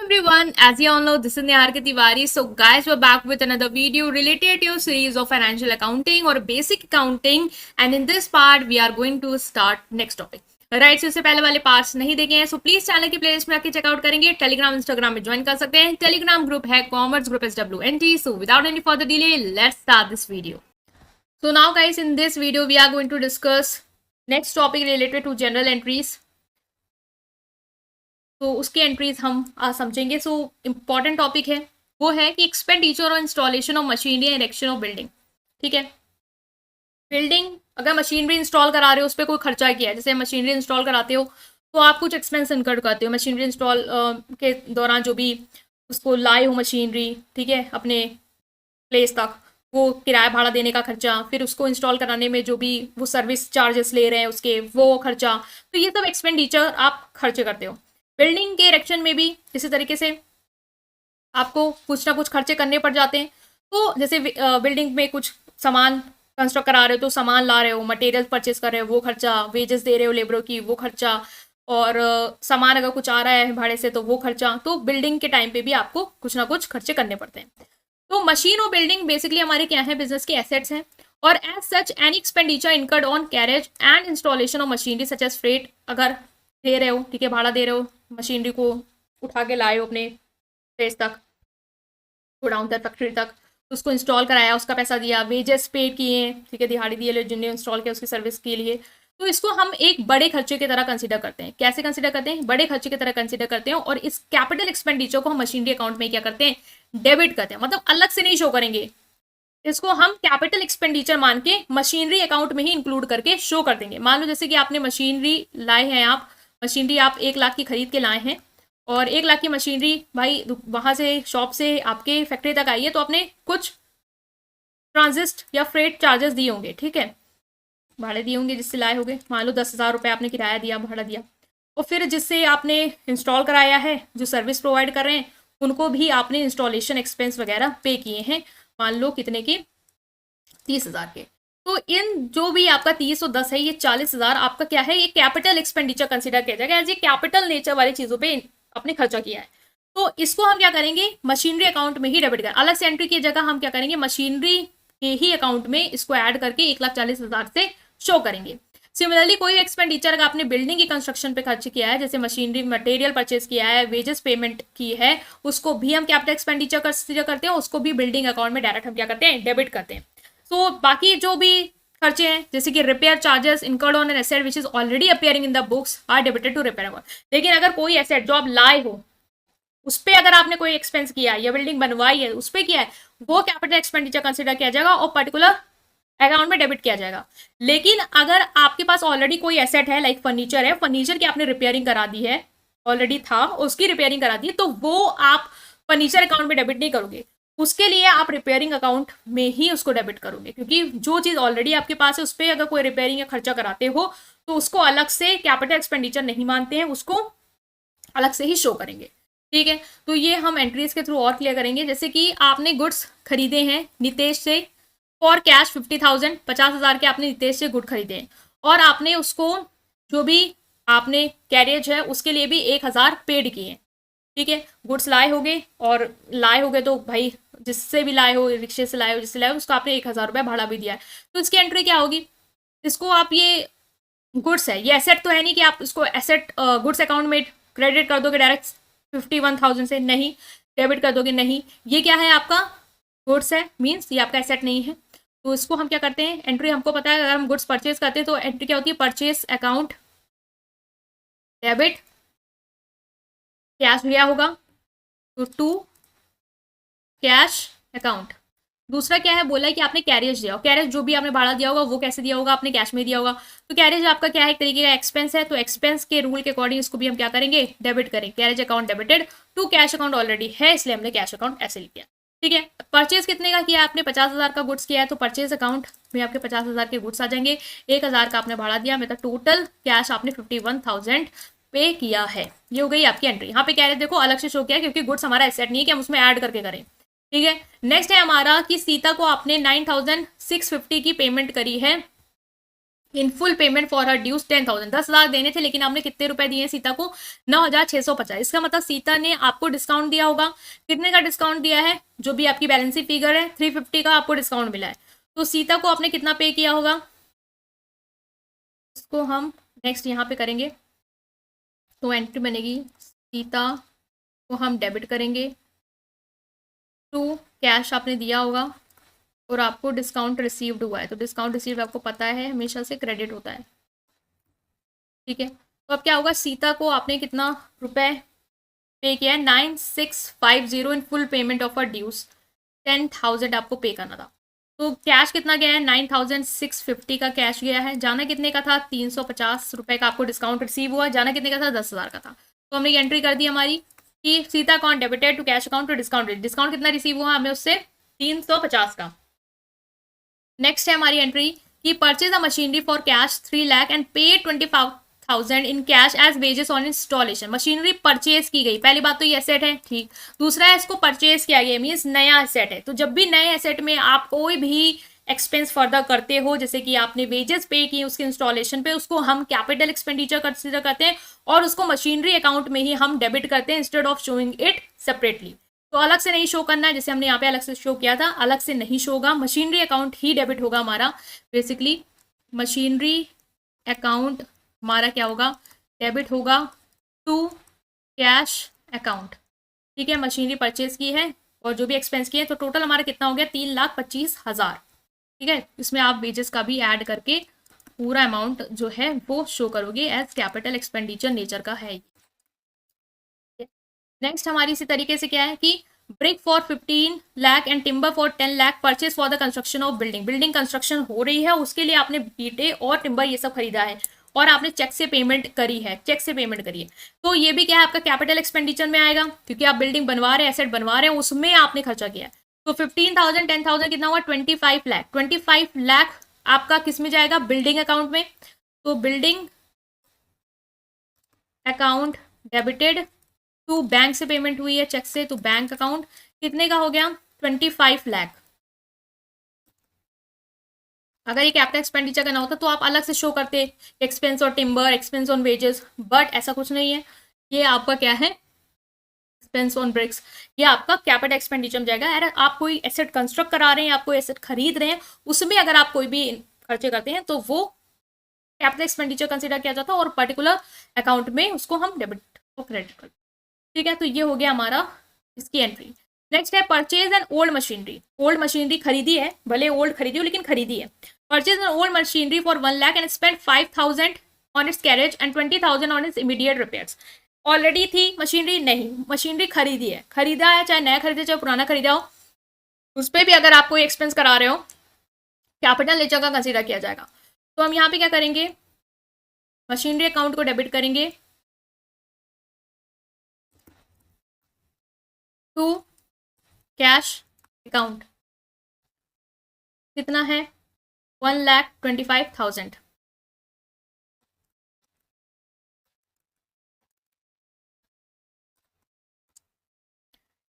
everyone, as you all know, this is Niharika Tiwari. So, guys, we're back with another video related to a series of financial accounting or basic accounting. And in this part, we are going to start next topic. Right इससे पहले वाले parts नहीं देखे हैं so please channel की playlist में आके checkout करेंगे। टेलीग्राम इंस्टाग्राम में ज्वाइन कर सकते हैं। टेलीग्राम ग्रुप है commerce group SWNT। So without any further delay let's start this video. So now guys, in this video we are going to discuss next topic related to general entries. तो उसकी entries हम समझेंगे। So important topic है वो है कि expenditure और installation of machinery and erection of building. ठीक है, बिल्डिंग अगर मशीनरी इंस्टॉल करा रहे हो उस पर कोई खर्चा किया है, जैसे मशीनरी इंस्टॉल कराते हो तो आप कुछ एक्सपेंस इनकर्ड करते हो मशीनरी इंस्टॉल के दौरान, जो भी उसको लाए हो मशीनरी, ठीक है, अपने प्लेस तक, वो किराया भाड़ा देने का खर्चा, फिर उसको इंस्टॉल कराने में जो भी वो सर्विस चार्जेस ले रहे हैं उसके वो खर्चा, तो ये सब एक्सपेंडिचर आप खर्चे करते हो। बिल्डिंग के इरेक्शन में भी इसी तरीके से आपको कुछ ना कुछ खर्चे करने पड़ जाते हैं। तो जैसे बिल्डिंग में कुछ सामान कंस्ट्रक्ट करा रहे हो तो सामान ला रहे हो, मटेरियल परचेज कर रहे हो वो खर्चा, वेजेस दे रहे हो लेबरों की वो खर्चा, और सामान अगर कुछ आ रहा है भाड़े से तो वो खर्चा। तो बिल्डिंग के टाइम पे भी आपको कुछ ना कुछ खर्चे करने पड़ते हैं। तो मशीन और बिल्डिंग बेसिकली हमारे क्या है, बिजनेस के एसेट्स हैं। और as such any expenditure incurred on carriage and installation of machinery such as freight, अगर दे रहे हो, ठीक है, भाड़ा दे रहे हो, मशीनरी को उठा के लाए हो अपने प्लेस तक, गोडाउन तक, फैक्ट्री तक, तो उसको इंस्टॉल कराया, उसका पैसा दिया, वेजेस पेड किए, ठीक है, दिहाड़ी दिए जिनने इंस्टॉल किया उसकी सर्विस के लिए, तो इसको हम एक बड़े खर्चे की तरह कंसीडर करते हैं। कैसे कंसीडर करते हैं? बड़े खर्चे की तरह कंसीडर करते हैं। और इस कैपिटल एक्सपेंडिचर को हम मशीनरी अकाउंट में क्या करते हैं, डेबिट करते हैं। मतलब अलग से नहीं शो करेंगे, इसको हम कैपिटल एक्सपेंडिचर मान के मशीनरी अकाउंट में ही इंक्लूड करके शो कर देंगे। मान लो जैसे कि आपने मशीनरी लाए हैं, आप मशीनरी आप 1 लाख की खरीद के लाए हैं, और 1 लाख की मशीनरी भाई वहां से शॉप से आपके फैक्ट्री तक आई है, तो आपने कुछ ट्रांजिस्ट या फ्रेट चार्जेस दिए होंगे, ठीक है, भाड़े दिए होंगे जिससे लाए होंगे। मान लो 10,000 रुपये आपने किराया दिया, भाड़ा दिया, और फिर जिससे आपने इंस्टॉल कराया है, जो सर्विस प्रोवाइड कर रहे हैं, उनको भी आपने इंस्टॉलेशन एक्सपेंस वगैरह पे किए हैं, मान लो कितने के, 30,000 के। तो इन जो भी आपका 30 और 10 है, ये 40,000 आपका क्या है, ये कैपिटल एक्सपेंडिचर कंसीडर किया जाएगा, एज ये कैपिटल नेचर वाली चीजों पे आपने खर्चा किया है। तो इसको हम क्या करेंगे, मशीनरी अकाउंट में ही डेबिट कर, अलग से एंट्री की जगह हम क्या करेंगे, मशीनरी के ही अकाउंट में इसको ऐड करके 1,40,000 से शो करेंगे। सिमिलरली कोई भी एक्सपेंडिचर अगर आपने बिल्डिंग की कंस्ट्रक्शन पे खर्च किया है, जैसे मशीनरी मटेरियल परचेज किया है, वेजेस पेमेंट की है, उसको भी हम कैपिटल एक्सपेंडिचर कंसीडर करते हैं, उसको भी बिल्डिंग अकाउंट में डायरेक्ट हम क्या करते हैं, डेबिट करते हैं। सो बाकी जो भी खर्चे हैं, जैसे कि repair charges incurred on an asset which is already appearing in the books are debited to repair account. लेकिन अगर कोई एसेट जो आप लाए हो उस पर अगर आपने कोई एक्सपेंस किया है या बिल्डिंग बनवाई है उस पर किया है, वो कैपिटल एक्सपेंडिचर कंसिडर किया जाएगा और पर्टिकुलर अकाउंट में डेबिट किया जाएगा। लेकिन अगर आपके पास ऑलरेडी कोई एसेट है, लाइक फर्नीचर है, फर्नीचर की आपने रिपेयरिंग करा दी है, ऑलरेडी था उसकी रिपेयरिंग करा दी है, तो वो आप फर्नीचर अकाउंट में डेबिट नहीं करोगे, उसके लिए आप रिपेयरिंग अकाउंट में ही उसको डेबिट करोगे। क्योंकि जो चीज ऑलरेडी आपके पास है उस पर अगर कोई रिपेयरिंग या खर्चा कराते हो तो उसको अलग से कैपिटल एक्सपेंडिचर नहीं मानते हैं, उसको अलग से ही शो करेंगे। ठीक है, तो ये हम एंट्रीज के थ्रू और क्लियर करेंगे। जैसे कि आपने गुड्स खरीदे हैं नितेश से फॉर कैश 50,000, 50,000 के आपने नितेश से गुड खरीदे हैं, और आपने उसको जो भी आपने कैरियज है उसके लिए भी 1,000 पेड किए हैं। ठीक है, गुड्स लाए होगे, और लाए होगे तो भाई जिससे भी लाए हो, रिक्शे से लाए हो, जिससे लाए हो, उसको आपने 1,000 रुपये भाड़ा भी दिया है, तो इसकी एंट्री क्या होगी, इसको आप, ये गुड्स है, ये एसेट तो है नहीं कि आप इसको एसेट गुड्स अकाउंट में क्रेडिट कर दोगे डायरेक्ट 51,000 से, नहीं, डेबिट कर दोगे, नहीं, ये क्या है, आपका गुड्स है, मीन्स ये आपका एसेट नहीं है। तो इसको हम क्या करते हैं, एंट्री हमको पता है, अगर हम गुड्स परचेज करते हैं तो एंट्री क्या होती है, परचेज अकाउंट डेबिट, कैश लिया होगा तो टू कैश अकाउंट। दूसरा क्या है, बोला है कि आपने कैरियज दिया हो, कैरियज जो भी आपने भाड़ा दिया होगा वो कैसे दिया होगा, आपने कैश में दिया होगा, तो कैरियज आपका क्या है, एक तरीके का एक्सपेंस है, तो एक्सपेंस के रूल के अकॉर्डिंग इसको भी हम क्या करेंगे, डेबिट करेंगे। Carriage account debited to cash account already है, इसलिए हमने कैश अकाउंट ऐसे लिया। ठीक है, परचेज कितने का किया आपने, 50,000 का गुड्स किया है, तो परचेज अकाउंट में आपके 50,000 के गुड्स आ जाएंगे, 1,000 का आपने भाड़ा दिया, मतलब टोटल कैश आपने 51,000 पे किया है। ये हो गई आपकी एंट्री। यहाँ पे कैरियज देखो अलग से शो किया क्योंकि गुड्स हमारा एसेट नहीं है कि हम उसमें ऐड करके करें। ठीक है, नेक्स्ट है हमारा कि सीता को आपने 9,650 की पेमेंट करी है in full payment for her dues 10,000, 10,000 देने थे, लेकिन आपने कितने रुपए दिए सीता को? 9,650। इसका मतलब सीता ने आपको डिस्काउंट दिया होगा। कितने का डिस्काउंट दिया है? जो भी आपकी बैलेंस फिगर है 350 का आपको डिस्काउंट मिला है। तो सीता को आपने कितना पे किया होगा, इसको हम नेक्स्ट यहाँ पे करेंगे। तो एंट्री बनेगी, सीता को हम डेबिट करेंगे टू कैश आपने दिया होगा, और आपको डिस्काउंट रिसीव्ड हुआ है। तो डिस्काउंट रिसीव्ड आपको पता है हमेशा से क्रेडिट होता है, ठीक है। तो अब क्या होगा, सीता को आपने कितना रुपए पे किया है? 9,650 in full payment of a dues, 10,000 आपको पे करना था। तो कैश कितना गया है? 9,650 का कैश गया है। जाना कितने का था? 350 रुपए का आपको डिस्काउंट रिसीव हुआ। जाना कितने का था? 10,000 का था। तो हमने एंट्री कर दी हमारी कि Sita account debited to cash account to discount. Discount कितना रिसीव हुआ हमें उससे? 350 का। नेक्स्ट है हमारी एंट्री कि purchase a machinery for cash 3 lakh and pay 25,000 in cash as wages on installation. Machinery purchase की गई। पहली बात तो ये एसेट है, ठीक। दूसरा है, इसको परचेज किया गया, मीन्स नया एसेट है। तो जब भी नए एसेट में आप कोई भी एक्सपेंस फर्दर करते हो, जैसे कि आपने वेजेस पे की उसके इंस्टॉलेशन पे, उसको हम कैपिटल एक्सपेंडिचर कंसिडर करते हैं और उसको मशीनरी अकाउंट में ही हम डेबिट करते हैं instead of showing it separately. तो अलग से नहीं शो करना है, जैसे हमने यहाँ पे अलग से शो किया था, अलग से नहीं शो होगा, मशीनरी अकाउंट ही डेबिट होगा हमारा। बेसिकली मशीनरी अकाउंट हमारा क्या होगा? डेबिट होगा टू कैश अकाउंट, ठीक है। मशीनरी परचेज की है और जो भी एक्सपेंस किए, तो टोटल हमारा कितना हो गया? 3,25,000, ठीक है। इसमें आप वेजेस का भी ऐड करके पूरा अमाउंट जो है वो शो करोगे एज कैपिटल एक्सपेंडिचर नेचर का है। नेक्स्ट हमारी इसी तरीके से क्या है कि brick for 15 lakh and timber for 10 lakh purchase for the construction of building. Building construction हो रही है, उसके लिए आपने ईंटें और टिम्बर ये सब खरीदा है और आपने चेक से पेमेंट करी है, चेक से पेमेंट करी है। तो ये भी क्या है? आपका कैपिटल एक्सपेंडिचर में आएगा, क्योंकि आप बिल्डिंग बनवा रहे हैं, एसेट बनवा रहे हैं, उसमें आपने खर्चा किया है। तो 15,000 10,000 कितना हुआ? 25 लाख। 25 लाख आपका किस में जाएगा? बिल्डिंग अकाउंट में। तो building account debited to bank से पेमेंट हुई है चेक से, तो बैंक अकाउंट कितने का हो गया? 25 लाख। अगर ये कैपिटल एक्सपेंडिचर करना होता तो आप अलग से शो करते, expense on timber, expense on wages, but ऐसा कुछ नहीं है। ये आपका क्या है? Expense on bricks. ये आपका कैपिटल एक्सपेंडिचर में जाएगा। अगर आप कोई एसेट कंस्ट्रक्ट करा रहे हैं, आप कोई एसेट खरीद रहे हैं, उसमें अगर आप कोई भी खर्चे करते हैं तो वो कैपिटल एक्सपेंडिचर कंसिडर किया जाता है और पर्टिकुलर अकाउंट में उसको हम डेबिट और क्रेडिट करते हैं, ठीक है। तो ये हो गया हमारा इसकी एंट्री। नेक्स्ट है purchase and old machinery. Old machinery खरीदी है, भले ओल्ड खरीदी हो लेकिन खरीदी है। Purchase and old machinery for 1 lakh and spend 5,000 on it's carriage and 20,000 on it's immediate repairs. Already थी मशीनरी? नहीं, मशीनरी खरीदी है। खरीदा है, चाहे नया खरीदे चाहे पुराना खरीदा हो, उस पर भी अगर आप कोई एक्सपेंस करा रहे हो, कैपिटल नेचर का कंसिडर किया जाएगा। तो हम यहाँ पे क्या करेंगे? मशीनरी अकाउंट को डेबिट करेंगे टू कैश अकाउंट। कितना है? 1,25,000।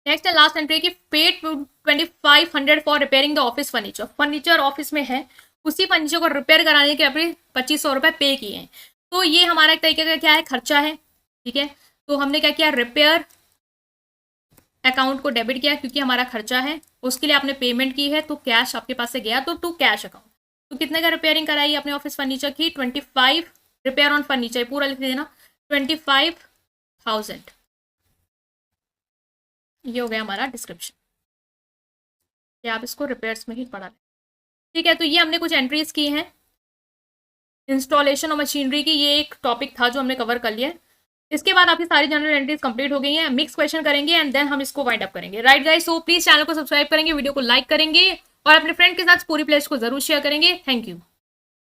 नेक्स्ट एंड लास्ट एंट्री की paid 2,500 for repairing the office furniture. Furniture office में है, उसी फर्नीचर को रिपेयर कराने के अपने 2,500 रुपये पे किए हैं। तो ये हमारा एक तरीके का क्या है? खर्चा है, ठीक है। तो हमने क्या किया? रिपेयर अकाउंट को डेबिट किया क्योंकि हमारा खर्चा है, उसके लिए आपने पेमेंट की है, तो कैश आपके पास से गया, तो टू कैश अकाउंट। तो कितने का रिपेयरिंग कराई अपने ऑफिस फर्नीचर की? 25। रिपेयर ऑन फर्नीचर पूरा लिख देना, 25,000। ये हो गया हमारा डिस्क्रिप्शन, कि आप इसको रिपेयर्स में ही पढ़ा लें, ठीक है। तो ये हमने कुछ एंट्रीज की हैं इंस्टॉलेशन और मशीनरी की। ये एक टॉपिक था जो हमने कवर कर लिया है। इसके बाद आपकी सारी जनरल एंट्रीज कंप्लीट हो गई हैं। मिक्स क्वेश्चन करेंगे एंड देन हम इसको वाइंड अप करेंगे, right guys. So please channel को सब्सक्राइब करेंगे, वीडियो को लाइक करेंगे और अपने फ्रेंड के साथ पूरी प्लेलिस्ट को जरूर शेयर करेंगे। Thank you.